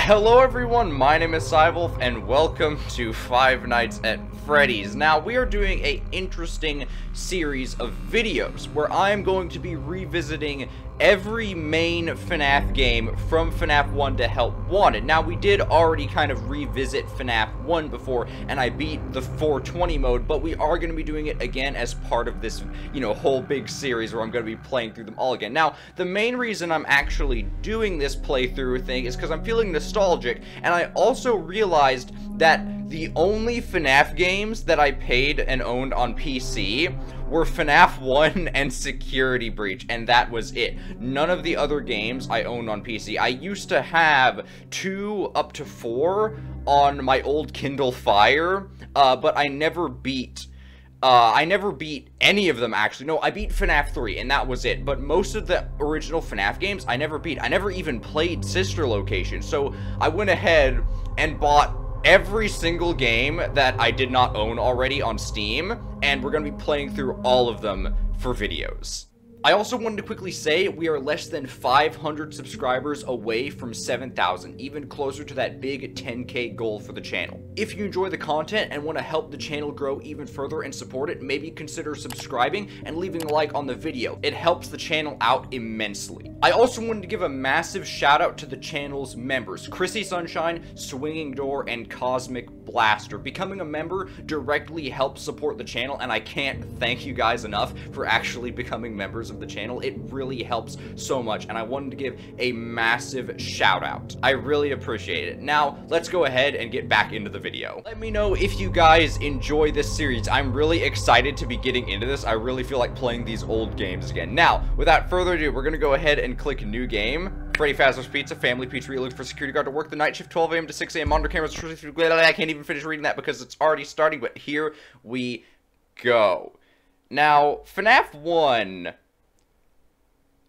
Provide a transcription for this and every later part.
Hello everyone, my name is Cywolf, and welcome to Five Nights at Freddy's. Now, we are doing an interesting series of videos where I am going to be revisiting every main FNaF game from FNaF 1 to Help Wanted. Now, we did already kind of revisit FNaF 1 before, and I beat the 420 mode, but we are going to be doing it again as part of this, whole big series where I'm going to be playing through them all again. Now, the main reason I'm actually doing this playthrough thing is because I'm feeling nostalgic, and I also realized that the only FNaF games that I paid and owned on PC were FNaF 1 and Security Breach, and that was it. None of the other games I owned on PC. I used to have 2 up to 4 on my old Kindle Fire, but I never beat any of them, actually. No, I beat FNaF 3, and that was it. But most of the original FNaF games, I never beat. I never even played Sister Location. So I went ahead and bought every single game that I did not own already on Steam, and we're going to be playing through all of them for videos. I also wanted to quickly say we are less than 500 subscribers away from 7,000, even closer to that big 10K goal for the channel. If you enjoy the content and want to help the channel grow even further and support it, maybe consider subscribing and leaving a like on the video. It helps the channel out immensely. I also wanted to give a massive shout out to the channel's members, Chrissy Sunshine, Swinging Door, and Cosmic Blaster. Becoming a member directly helps support the channel, and I can't thank you guys enough for actually becoming members of the channel. It really helps so much, and I wanted to give a massive shout out. I really appreciate it. Now, let's go ahead and get back into the video. Let me know if you guys enjoy this series. I'm really excited to be getting into this. I really feel like playing these old games again. Now, without further ado, we're gonna go ahead and click new game. Freddy Fazbear'S Pizza, family pizzeria, looking for security guard to work the night shift, 12 a.m. to 6 a.m. Monitor cameras. I can't even finish reading that because it's already starting, but here we go. Now, FNaF 1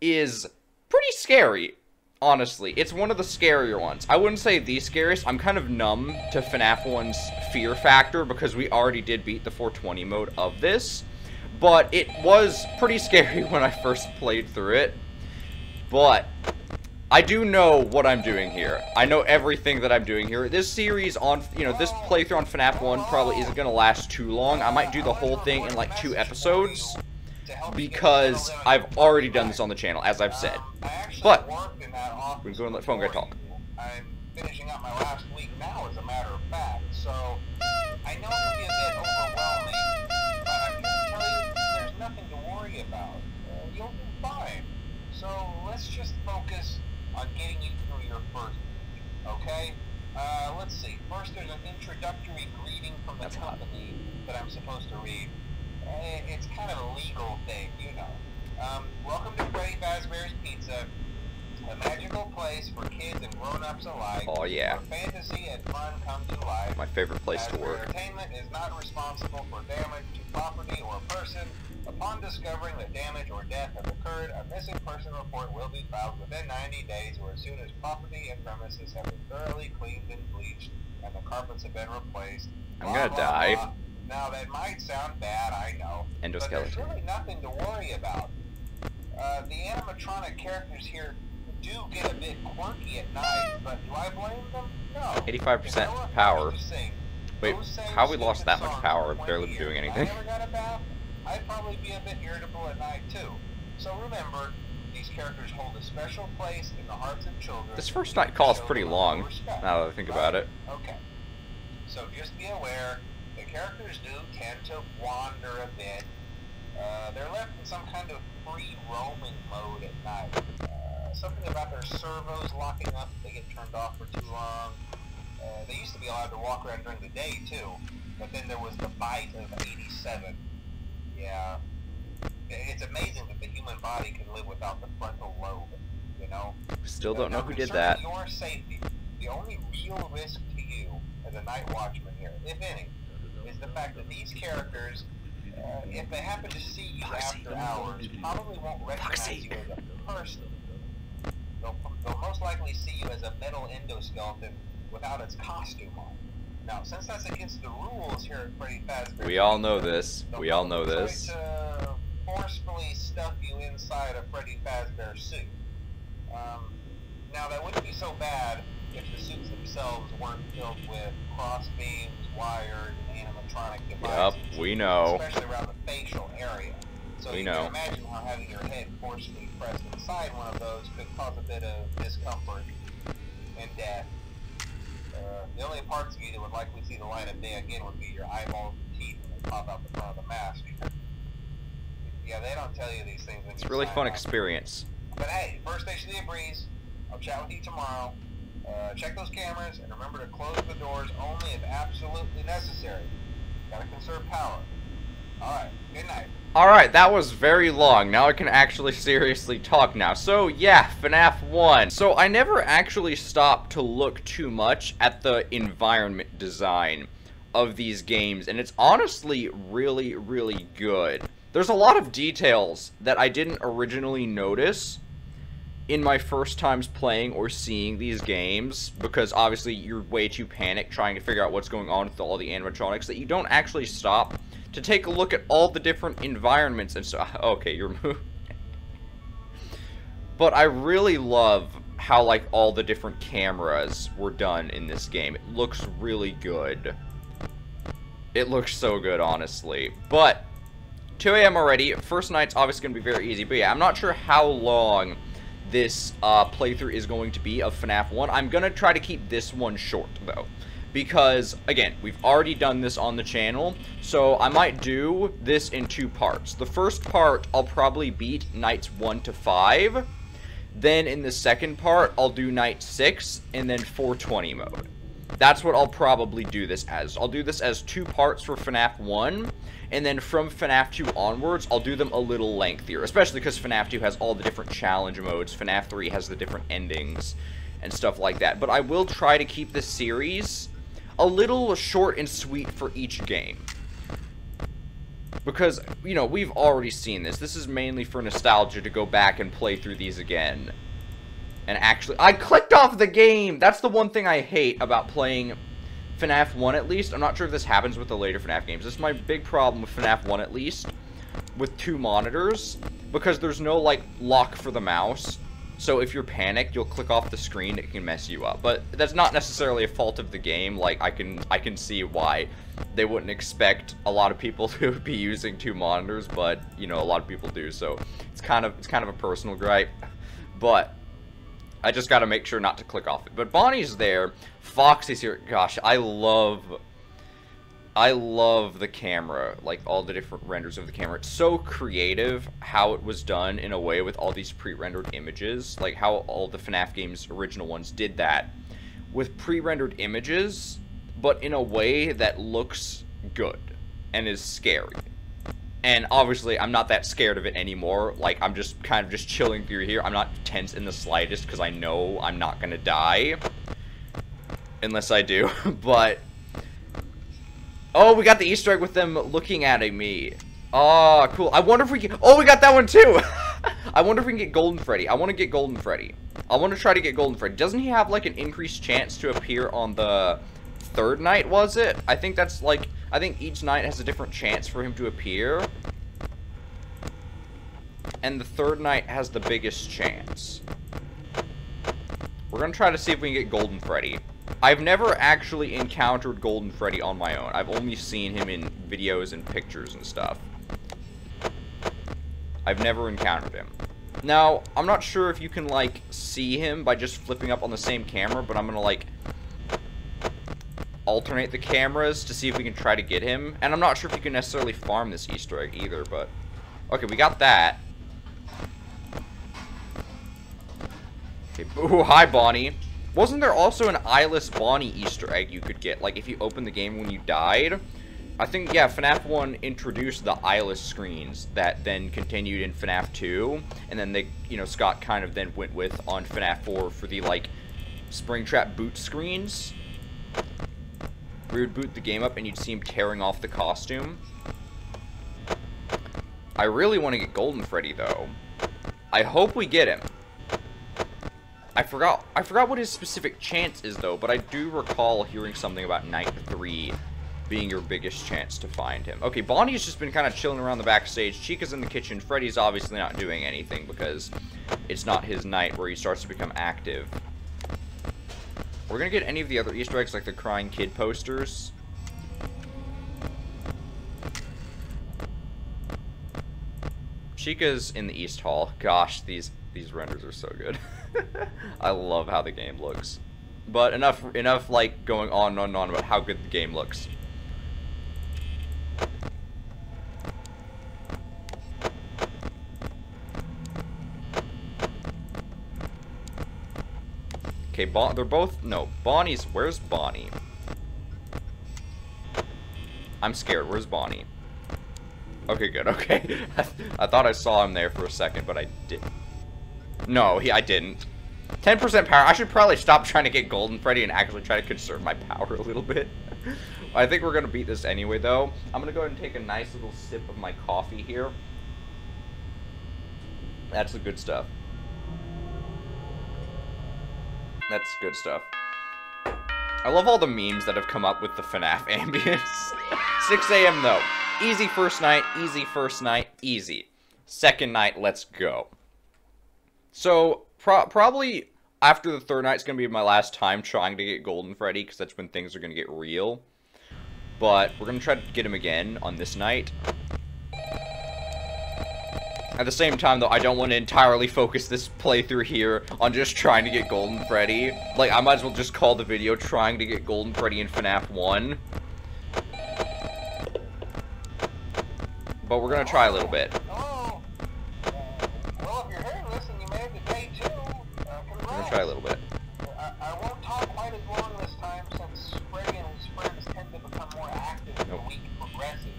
is pretty scary, honestly. It's one of the scarier ones. I wouldn't say the scariest. I'm kind of numb to FNaF 1's fear factor because we already did beat the 420 mode of this, but it was pretty scary when I first played through it. But I do know what I'm doing here. I know everything that I'm doing here. This series on, this playthrough on FNaF 1 probably isn't going to last too long. I might do the whole thing in like 2 episodes because I've already done this on the channel, as I've said. But we can go and let phone guy talk. I'm finishing up my last week now, as a matter of fact, so I know it can be a bit overwhelming, but I can tell you there's nothing to worry about. You'll be fine. So let's just focus on getting you through your first week, okay? Let's see. First, there's an introductory greeting from the company that I'm supposed to read. It's kind of a legal thing, Welcome to FFPS Pizza, a magical place for kids and grown-ups alike. Oh yeah. Where fantasy and fun come to life. My favorite place to work. Entertainment is not responsible for damage to property or person. Upon discovering that damage or death have occurred, a missing person report will be filed within 90 days or as soon as property and premises have been thoroughly cleaned and bleached and the carpets have been replaced. I'm gonna die. Blah. Now, that might sound bad, I know, but there's really nothing to worry about. The animatronic characters here do get a bit quirky at night, but do I blame them? No. 85% power. Wait, how we lost that much power? Barely doing anything. If I never got a bath, I'd probably be a bit irritable at night, too. So remember, these characters hold a special place in the hearts of children. This first night call is pretty long, now that I think about it. Okay. So just be aware, the characters do tend to wander a bit. They're left in some kind of free roaming mode at night. Something about their servos locking up if they get turned off for too long. They used to be allowed to walk around during the day, too. But then there was the bite of 87. Yeah. It's amazing that the human body can live without the frontal lobe, Still don't know who did that. Your safety, the only real risk to you as a night watchman here, if any, is the fact that these characters, if they happen to see you after hours, probably won't recognize you as a person. They'll most likely see you as a metal endoskeleton without its costume on. Now, since that's against the rules here at Freddy Fazbear's, we all know this. We all know this. Try to forcefully stuff you inside a Freddy Fazbear suit. Now, that wouldn't be so bad if the suits filled with cross beams, wired, and animatronic Yep, devices. we know. Especially around the facial area. So you can imagine how having your head forcefully pressed inside one of those could cause a bit of discomfort and death. The only parts of you that would likely see the light of day again would be your eyeballs and teeth when they pop out the front of the mask. Yeah, they don't tell you these things. It's a really fun experience. But hey, first station of the breeze. I'll chat with you tomorrow. Check those cameras and remember to close the doors only if absolutely necessary. Gotta conserve power. Alright, good night. Alright, that was very long. Now I can actually seriously talk now. So, yeah, FNaF 1. So, I never actually stopped to look too much at the environment design of these games, and it's honestly really, really good. There's a lot of details that I didn't originally notice in my first times playing or seeing these games, because obviously you're way too panicked trying to figure out what's going on with all the animatronics, that you don't actually stop to take a look at all the different environments and stuff. Okay, you're moving. But I really love how, like, all the different cameras were done in this game. It looks really good. It looks so good, honestly. But 2 a.m. already. First night's obviously going to be very easy. But yeah, I'm not sure how long this playthrough is going to be of FNaF 1. I'm going to try to keep this one short, though. Because, again, we've already done this on the channel, so I might do this in 2 parts. The first part, I'll probably beat nights 1 to 5. Then, in the second part, I'll do night 6, and then 420 mode. That's what I'll probably do this as. I'll do this as 2 parts for FNaF 1, and then from FNaF 2 onwards, I'll do them a little lengthier. Especially because FNaF 2 has all the different challenge modes, FNaF 3 has the different endings, and stuff like that. But I will try to keep this series a little short and sweet for each game. Because, you know, we've already seen this. This is mainly for nostalgia to go back and play through these again. And actually, I clicked off the game! That's the one thing I hate about playing FNaF 1 at least. I'm not sure if this happens with the later FNaF games. This is my big problem with FNaF 1 at least, with 2 monitors. Because there's no, like, lock for the mouse. So if you're panicked, you'll click off the screen, it can mess you up. But that's not necessarily a fault of the game. Like, I can see why they wouldn't expect a lot of people to be using 2 monitors, but, you know, a lot of people do, so it's kind of a personal gripe. But I just gotta make sure not to click off it. But Bonnie's there, Foxy's here. Gosh, I love the camera, like all the different renders of the camera. It's so creative how it was done in a way with all these pre-rendered images, like how all the FNaF games, original ones, did that with pre-rendered images, but in a way that looks good and is scary. And obviously, I'm not that scared of it anymore. Like, I'm just kind of just chilling through here. I'm not tense in the slightest because I know I'm not gonna die, unless I do. But oh, we got the Easter egg with them looking at me. Oh, cool. I wonder if we can... Oh, we got that one too! I wonder if we can get Golden Freddy. I want to get Golden Freddy. I want to try to get Golden Freddy. Doesn't he have, like, an increased chance to appear on the 3rd night, was it? I think that's, like... I think each night has a different chance for him to appear. And the 3rd night has the biggest chance. We're going to try to see if we can get Golden Freddy. I've never actually encountered Golden Freddy on my own. I've only seen him in videos and pictures and stuff. I've never encountered him. Now, I'm not sure if you can, like, see him by just flipping up on the same camera, but I'm gonna, like, alternate the cameras to see if we can try to get him. And I'm not sure if you can necessarily farm this Easter egg either, but... Okay, we got that. Okay, ooh, hi, Bonnie. Wasn't there also an eyeless Bonnie Easter egg you could get? Like, if you opened the game when you died? I think, yeah, FNaF 1 introduced the eyeless screens that then continued in FNaF 2. And then they, you know, Scott kind of then went with on FNaF 4 for the, like, Springtrap boot screens. We would boot the game up and you'd see him tearing off the costume. I really want to get Golden Freddy, though. I hope we get him. I forgot what his specific chance is, though, but I do recall hearing something about night 3 being your biggest chance to find him. Okay, Bonnie's just been kind of chilling around the backstage. Chica's in the kitchen. Freddy's obviously not doing anything because it's not his night where he starts to become active. We're gonna get any of the other Easter eggs, like the crying kid posters. Chica's in the East Hall. Gosh, these renders are so good. I love how the game looks. But enough like going on and on about how good the game looks. Okay, they're both, no, Bonnie's, where's Bonnie? I'm scared, where's Bonnie? Okay, good, okay. I thought I saw him there for a second, but I didn't. No, I didn't. 10% power, I should probably stop trying to get Golden Freddy and actually try to conserve my power a little bit. I think we're gonna beat this anyway, though. I'm gonna go ahead and take a nice little sip of my coffee here. That's the good stuff. That's good stuff. I love all the memes that have come up with the FNaF ambience. 6 a.m. though. Easy first night, easy. Second night, let's go. So, probably after the third night is going to be my last time trying to get Golden Freddy, because that's when things are going to get real. But we're going to try to get him again on this night. At the same time, though, I don't want to entirely focus this playthrough here on just trying to get Golden Freddy. Like, I might as well just call the video trying to get Golden Freddy in FNaF 1. But we're going to try a little bit. Hello. Well, if you're hearing this and you made it to day 2, congrats. We're going to try a little bit. I won't talk quite as long this time since Freddy and his friends tend to become more active as the week progresses.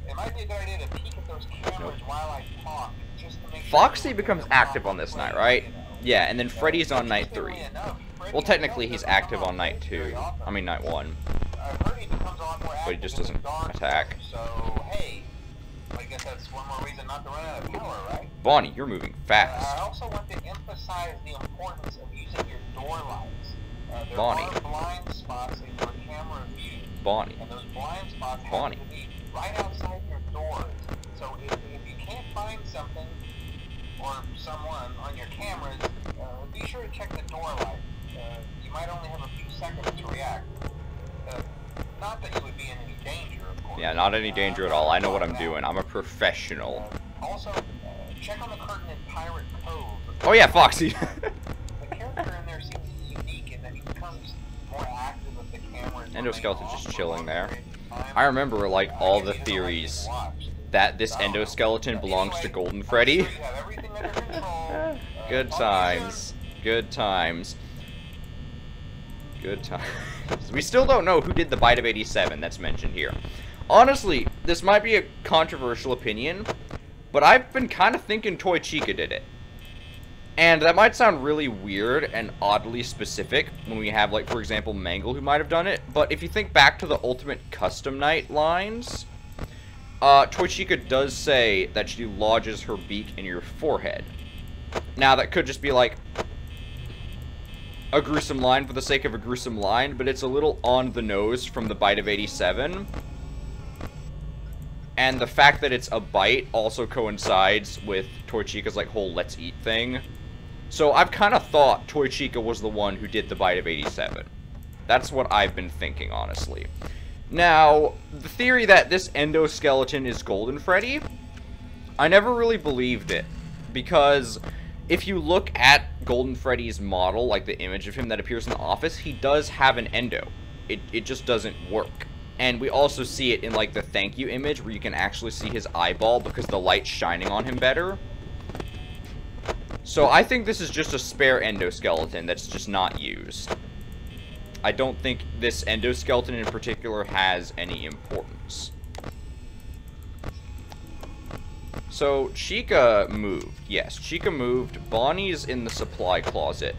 It might be a good idea to peek at those cameras while I talk, just to make sure Foxy becomes active on this night, right? Yeah, and then Freddy's on night 3. Well, technically, he's active on night 2. I mean, night 1. But he just doesn't attack. So, hey, I guess that's one more reason not to run out of power, right? Bonnie, you're moving fast. I also want to emphasize the importance of using your door lights. There Bonnie. are blind spots in your camera view. Bonnie. And those blind spots Bonnie. have to be right outside your doors. So if you can't find something or someone on your cameras, be sure to check the door light. You might only have a few seconds to react. Not that you would be in any danger, of course. Yeah, not any danger at all. I know what I'm doing. I'm a professional. Also, check on the curtain in Pirate Cove. Oh yeah, Foxy. The character in there seems unique in that he becomes more active with the camera. Endoskeleton's just chilling there. I remember, like, all the theories that this endoskeleton belongs to Golden Freddy. Good times. Good times. Good times. We still don't know who did the bite of 87 that's mentioned here. Honestly, this might be a controversial opinion, but I've been kind of thinking Toy Chica did it. And that might sound really weird and oddly specific when we have, like, for example, Mangle who might have done it. But if you think back to the Ultimate Custom Night lines, Toy Chica does say that she lodges her beak in your forehead. Now, that could just be, like, a gruesome line for the sake of a gruesome line, but it's a little on the nose from the bite of 87. And the fact that it's a bite also coincides with Toy Chica's, like, whole let's eat thing. So I've kind of thought Toy Chica was the one who did the bite of 87. That's what I've been thinking, honestly. Now, the theory that this endoskeleton is Golden Freddy, I never really believed it. Because if you look at Golden Freddy's model, like the image of him that appears in the office, he does have an endo. It just doesn't work. And we also see it in, like, the thank you image where you can actually see his eyeball because the light's shining on him better. So I think this is just a spare endoskeleton that's just not used. I don't think this endoskeleton in particular has any importance. So, Chica moved. Yes, Chica moved. Bonnie's in the supply closet.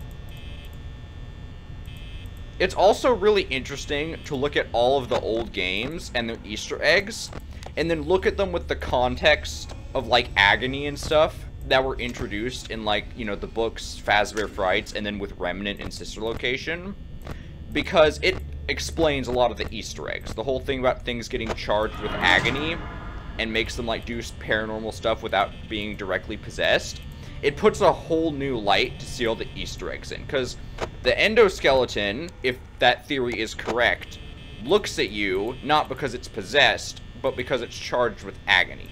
It's also really interesting to look at all of the old games and their Easter eggs, and then look at them with the context of, like, Agony and stuff that were introduced in, like, you know, the books, FAZBEAR'S Frights, and then with Remnant and Sister Location, because it explains a lot of the Easter eggs. The whole thing about things getting charged with Agony and makes them, like, do paranormal stuff without being directly possessed. it puts a whole new light to see all the Easter eggs in. Because the endoskeleton, if that theory is correct, looks at you not because it's possessed, but because it's charged with agony.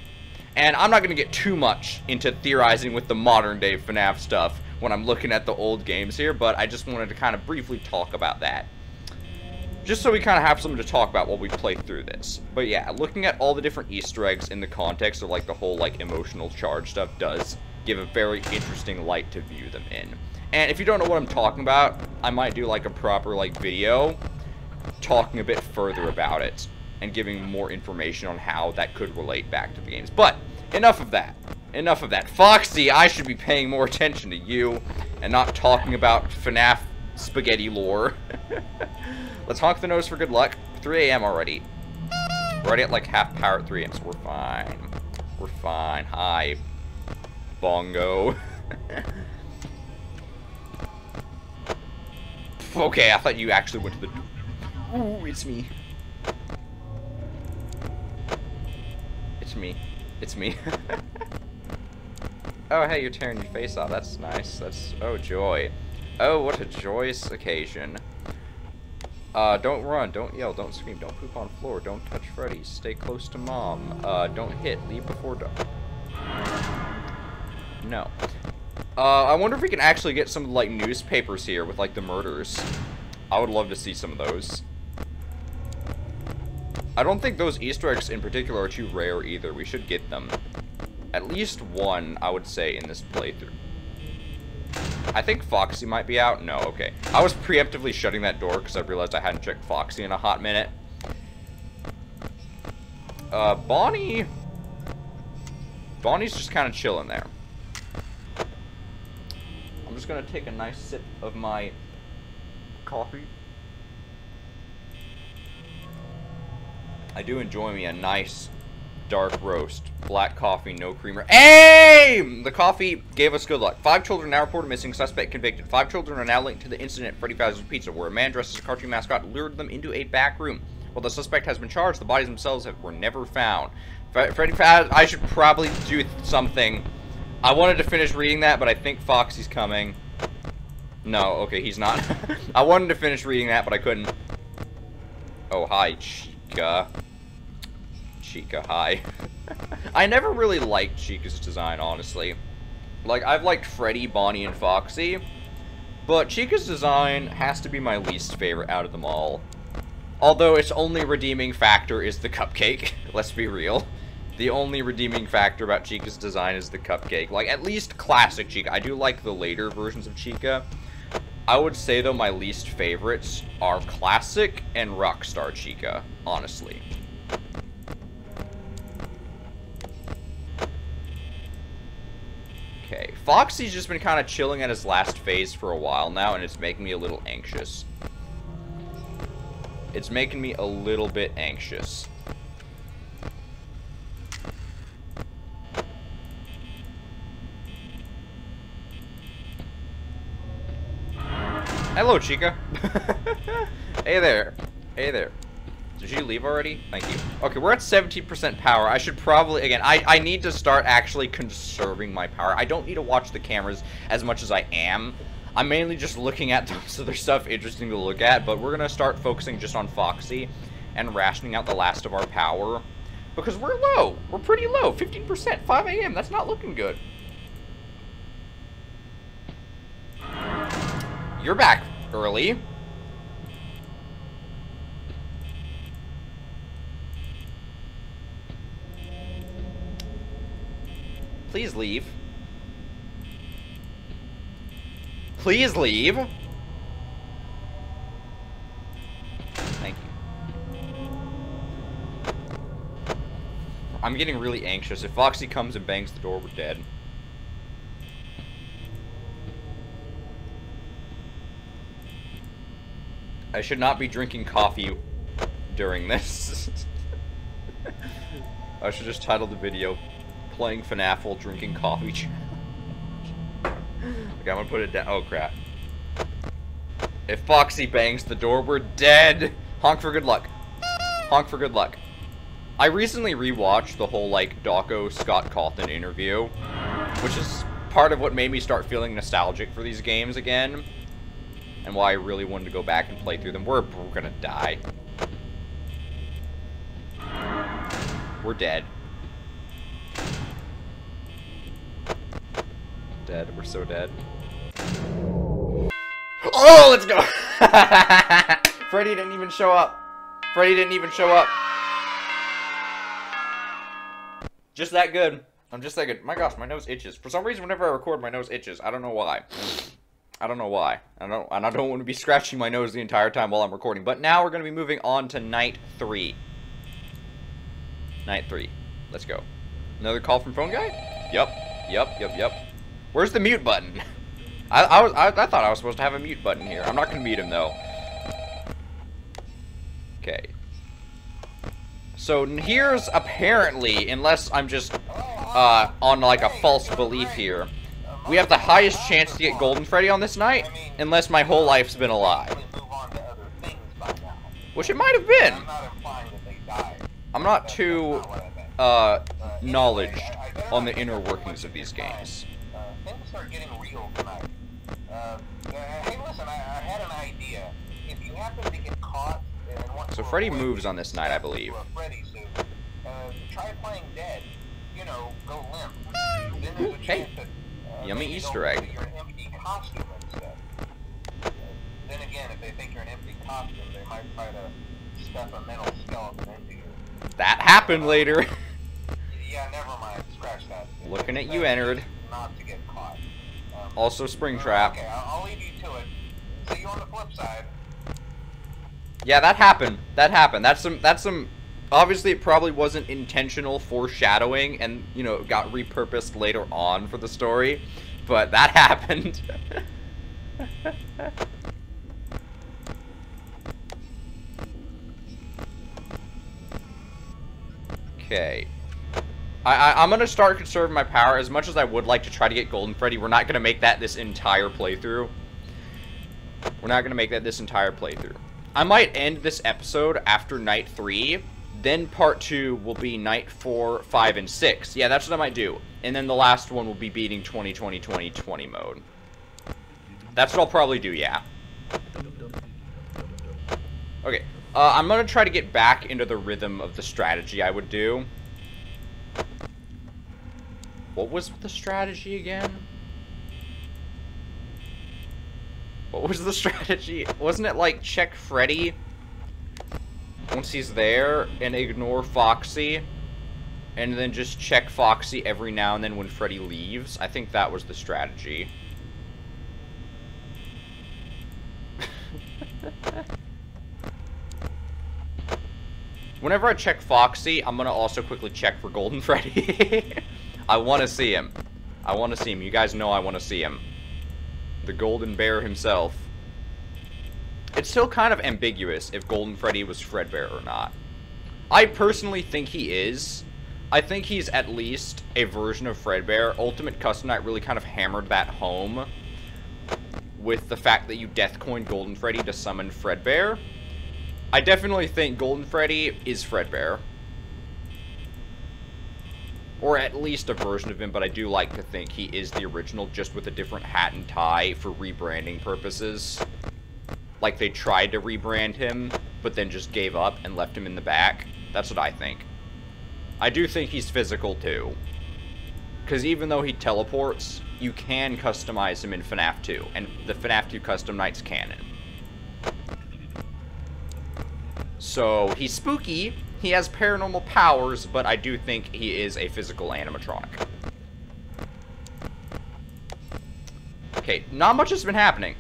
And I'm not going to get too much into theorizing with the modern day FNAF stuff when I'm looking at the old games here, but I just wanted to kind of briefly talk about that. Just so we kind of have something to talk about while we play through this. But yeah, looking at all the different Easter eggs in the context of like the whole like emotional charge stuff does give a very interesting light to view them in. And if you don't know what I'm talking about, I might do like a proper like video talking a bit further about it and giving more information on how that could relate back to the games. But enough of that. Enough of that. Foxy, I should be paying more attention to you and not talking about FNAF spaghetti lore. Let's honk the nose for good luck. 3 a.m. already. We're already at like half power at 3 a.m., so we're fine. We're fine. Hi, Bongo. Okay, I thought you actually went to the... Ooh, it's me. It's me. It's me. Oh, hey, you're tearing your face off. That's nice. That's... Oh, joy. Oh, what a joyous occasion. Don't run, don't yell, don't scream, don't poop on floor, don't touch Freddy, stay close to mom, don't hit, leave before dark. No. I wonder if we can actually get some, like, newspapers here with, like, the murders. I would love to see some of those. I don't think those Easter eggs in particular are too rare either. We should get them. At least one, I would say, in this playthrough. I think Foxy might be out. No, okay. I was preemptively shutting that door because I realized I hadn't checked Foxy in a hot minute. Bonnie's just kind of chilling there. I'm just going to take a nice sip of my coffee. I do enjoy me a nice dark roast. Black coffee, no creamer. Hey! The coffee gave us good luck. 5 children now reported missing, suspect convicted. 5 children are now linked to the incident at Freddy Fazbear's Pizza, where a man dressed as a cartoon mascot lured them into a back room. While the suspect has been charged, the bodies themselves were never found. Freddy Fazbear, I should probably do something. I wanted to finish reading that, but I think Foxy's coming. No, okay, he's not. I wanted to finish reading that, but I couldn't. Oh, hi, Chica. Chica, hi. I never really liked Chica's design, honestly. Like, I've liked Freddy, Bonnie, and Foxy, but Chica's design has to be my least favorite out of them all. Although its only redeeming factor is the cupcake. Let's be real. The only redeeming factor about Chica's design is the cupcake. Like, at least classic Chica. I do like the later versions of Chica. I would say, though, my least favorites are classic and Rockstar Chica, honestly. Okay, Foxy's just been kind of chilling at his last phase for a while now, and it's making me a little anxious. It's making me a little bit anxious. Hello, Chica. Hey there. Hey there. Did you leave already? Thank you. Okay, we're at 17% power. I should probably, again, I need to start actually conserving my power. I don't need to watch the cameras as much as I am. I'm mainly just looking at them so there's stuff interesting to look at, but we're going to start focusing just on Foxy and rationing out the last of our power. Because we're low. We're pretty low. 15%. 5 a.m. That's not looking good. You're back early. Please leave. Please leave. Thank you. I'm getting really anxious. If Foxy comes and bangs the door, we're dead. I should not be drinking coffee during this. I should just title the video, Playing FNAF while Drinking Coffee Challenge. Okay, I'm gonna put it down. Oh, crap. If Foxy bangs the door, we're dead! Honk for good luck. Honk for good luck. I recently rewatched the whole, like, Dawko Scott Cawthon interview, which is part of what made me start feeling nostalgic for these games again. And why I really wanted to go back and play through them. We're gonna die. We're dead. Dead. We're so dead. Oh, let's go! Freddy didn't even show up. Freddy didn't even show up. Just that good. I'm just that good. My gosh, my nose itches. For some reason, whenever I record, my nose itches. I don't know why. I don't know why. I don't want to be scratching my nose the entire time while I'm recording. But now we're going to be moving on to night 3. Night 3. Let's go. Another call from phone guy? Yep. Where's the mute button? I thought I was supposed to have a mute button here. I'm not going to mute him, though. Okay. So here's apparently, unless I'm just on like a false belief here, we have the highest chance to get Golden Freddy on this night, unless my whole life's been a lie. Which it might have been. I'm not too knowledge on the inner workings of these games. Things start getting real tonight. Hey, listen, I had an idea. If you happen to get caught and want So Freddy moves on this night, I believe. Freddy suit, try playing dead. You know, go limp. Then there's a chance that yummy Easter egg. You're an empty costume instead. Then again, if they think you're an empty costume, they might try to stuff a mental skeleton into you. That happened later. Yeah, never mind. Scratch that. Looking at you, Ennard. Not to get caught. Also Springtrap. Okay, I'll leave you to it. See you on the flip side. Yeah, that happened. That happened. That's some. Obviously, it probably wasn't intentional foreshadowing, and you know, got repurposed later on for the story. But that happened. Okay. I'm going to start conserving my power. As much as I would like to try to get Golden Freddy, we're not going to make that this entire playthrough. We're not going to make that this entire playthrough. I might end this episode after night 3. Then part 2 will be night 4, 5, and 6. Yeah, that's what I might do. And then the last one will be beating 20/20/20/20 mode. That's what I'll probably do, yeah. Okay. I'm going to try to get back into the rhythm of the strategy I would do. What was the strategy again? What was the strategy? Wasn't it like check Freddy once he's there and ignore Foxy? And then just check Foxy every now and then when Freddy leaves? I think that was the strategy. Whenever I check Foxy, I'm gonna also quickly check for Golden Freddy. I want to see him. I want to see him. You guys know I want to see him. The Golden Bear himself. It's still kind of ambiguous if Golden Freddy was Fredbear or not. I personally think he is. I think he's at least a version of Fredbear. Ultimate Custom Night really kind of hammered that home with the fact that you death coined Golden Freddy to summon Fredbear. I definitely think Golden Freddy is Fredbear. Or at least a version of him, but I do like to think he is the original, just with a different hat and tie for rebranding purposes. Like they tried to rebrand him, but then just gave up and left him in the back. That's what I think. I do think he's physical too. Because even though he teleports, you can customize him in FNaF 2, and the FNaF 2 Custom Night's canon. So, he's spooky, he has paranormal powers, but I do think he is a physical animatronic. Okay, not much has been happening.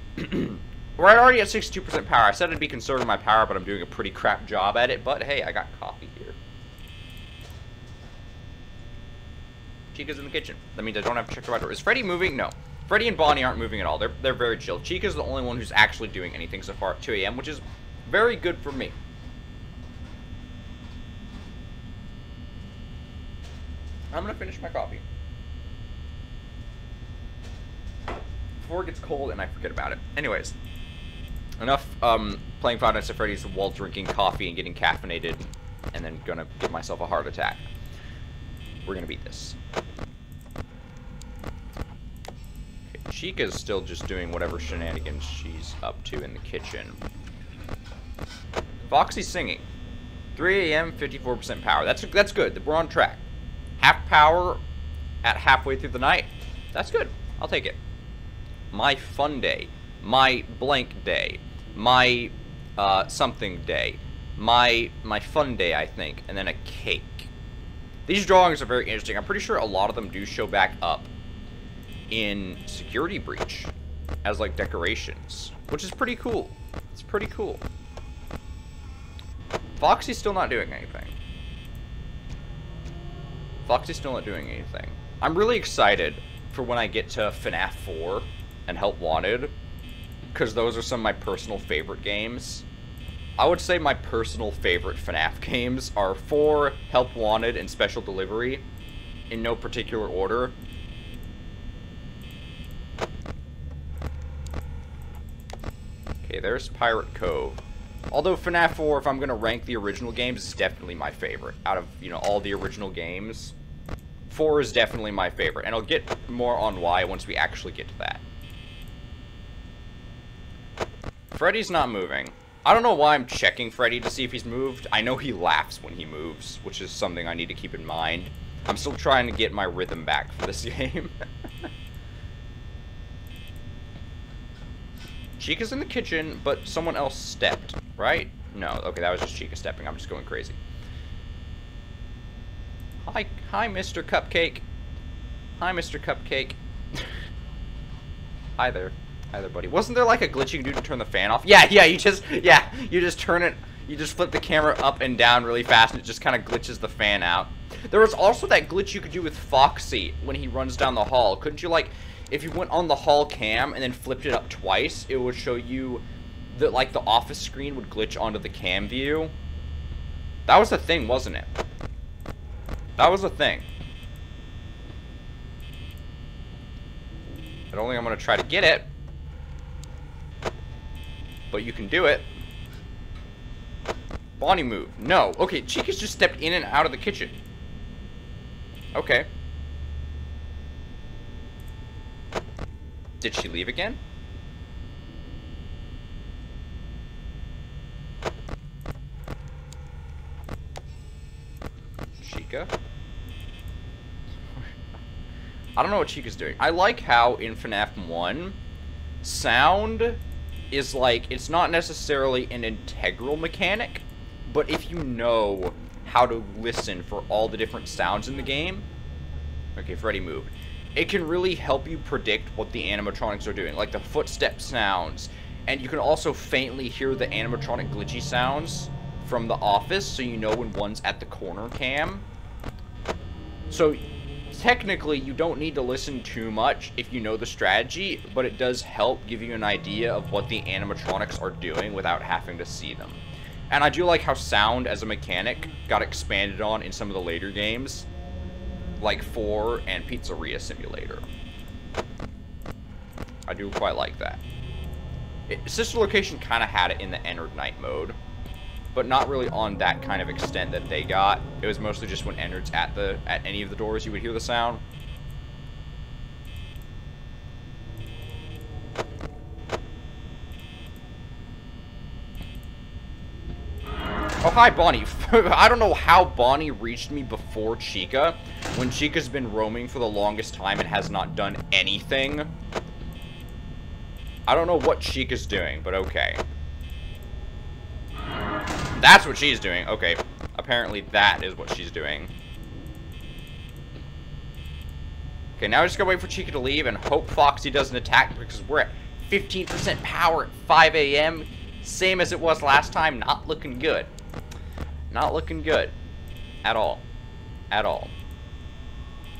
We're already at 62% power. I said I'd be conserving my power, but I'm doing a pretty crap job at it. But hey, I got coffee here. Chica's in the kitchen. That means I don't have to check the right door. Is Freddy moving? No. Freddy and Bonnie aren't moving at all. They're very chill. Chica's the only one who's actually doing anything so far at 2 a.m., which is very good for me. I'm gonna finish my coffee before it gets cold and I forget about it. Anyways, enough playing Five Nights at Freddy's while drinking coffee and getting caffeinated and then gonna give myself a heart attack. We're gonna beat this. Chica's still just doing whatever shenanigans she's up to in the kitchen. Foxy's singing. 3 a.m., 54% power. That's good. We're on track. Half power at halfway through the night. That's good. I'll take it. My fun day. My blank day. My something day. My fun day, I think. And then a cake. These drawings are very interesting. I'm pretty sure a lot of them do show back up in Security Breach as, like, decorations, which is pretty cool. It's pretty cool. Foxy's still not doing anything. Foxy's still not doing anything. I'm really excited for when I get to FNaF 4 and Help Wanted, because those are some of my personal favorite games. I would say my personal favorite FNaF games are 4, Help Wanted, and Special Delivery, in no particular order. Okay, there's Pirate Cove. Although FNaF 4, if I'm going to rank the original games, is definitely my favorite. Out of, you know, all the original games, 4 is definitely my favorite. And I'll get more on why once we actually get to that. Freddy's not moving. I don't know why I'm checking Freddy to see if he's moved. I know he laughs when he moves, which is something I need to keep in mind. I'm still trying to get my rhythm back for this game. Chica's in the kitchen, but someone else stepped, right? No, okay, that was just Chica stepping. I'm just going crazy. Hi, Mr. Cupcake. Hi, Mr. Cupcake. Hi there. Hi there, buddy. Wasn't there like a glitch you can do to turn the fan off? Yeah, you just turn it, you just flip the camera up and down really fast and it just kind of glitches the fan out. There was also that glitch you could do with Foxy when he runs down the hall. Couldn't you, like, if you went on the hall cam and then flipped it up twice, it would show you that, like, the office screen would glitch onto the cam view? That was a thing, wasn't it? That was a thing. I don't think I'm going to try to get it. But you can do it. Bonnie move. No. Okay, Chica's just stepped in and out of the kitchen. Okay. Did she leave again? Chica? I don't know what Chica's doing. I like how in FNaF 1, sound is like, it's not necessarily an integral mechanic, but if you know how to listen for all the different sounds in the game, okay, Freddy moved, it can really help you predict what the animatronics are doing, like the footstep sounds, and you can also faintly hear the animatronic glitchy sounds from the office, so you know when one's at the corner cam. So technically, you don't need to listen too much if you know the strategy, but it does help give you an idea of what the animatronics are doing without having to see them. And I do like how sound as a mechanic got expanded on in some of the later games, like 4 and Pizzeria Simulator. I do quite like that. Sister Location kind of had it in the Entered Night mode, but not really on that kind of extent that they got. It was mostly just when Entered's at any of the doors, you would hear the sound. Oh, hi, Bonnie. I don't know how Bonnie reached me before Chica, when Chica's been roaming for the longest time and has not done anything. I don't know what Chica's doing, but okay. That's what she's doing. Okay. Apparently that is what she's doing. Okay, now I just gotta wait for Chica to leave and hope Foxy doesn't attack because we're at 15% power at 5 a.m. Same as it was last time. Not looking good. Not looking good. At all. At all.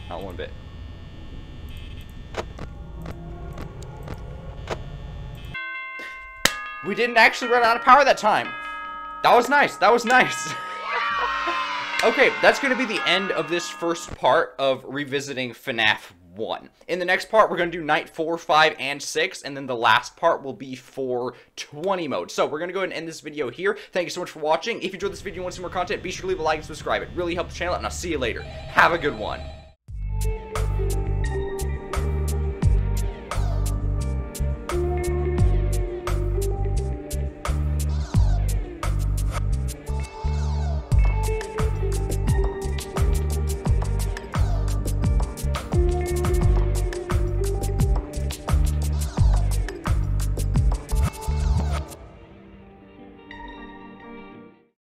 Not one bit. We didn't actually run out of power that time. That was nice. That was nice. Okay, that's going to be the end of this first part of revisiting FNaF 1. In the next part, we're going to do night 4, 5, and 6, and then the last part will be for 20 mode. So, we're going to go ahead and end this video here. Thank you so much for watching. If you enjoyed this video and want to see more content, be sure to leave a like and subscribe. It really helps the channel, and I'll see you later. Have a good one.